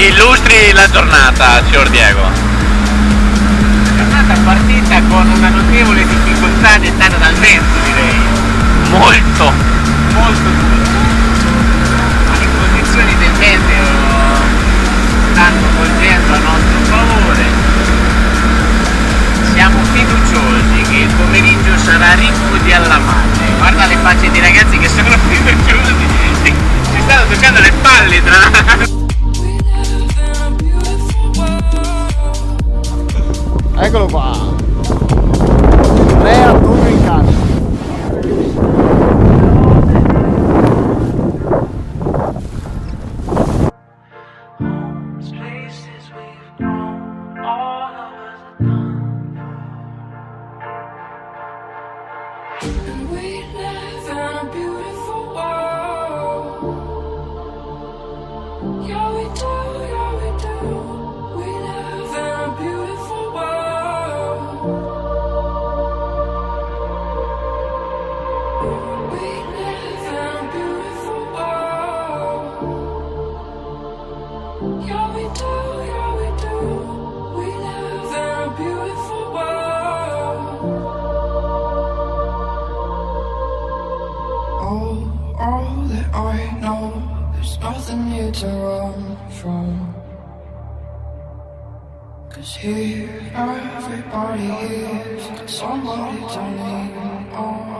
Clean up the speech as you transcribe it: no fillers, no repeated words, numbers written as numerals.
Illustri la giornata, signor Diego. La giornata partita con una notevole difficoltà dettata dal vento, direi. Molto. Molto dura. Ma le condizioni del meteo stanno volgendo a nostro favore. Siamo fiduciosi che il pomeriggio sarà ricco di alla madre. Guarda le facce dei ragazzi che sono fiduciosi. Si stanno toccando le palle tra l'altro. Eccolo qua. Andrea Turno in casa. All that I know, there's nothing here to run from. 'Cause here, everybody here's got somebody to lean on.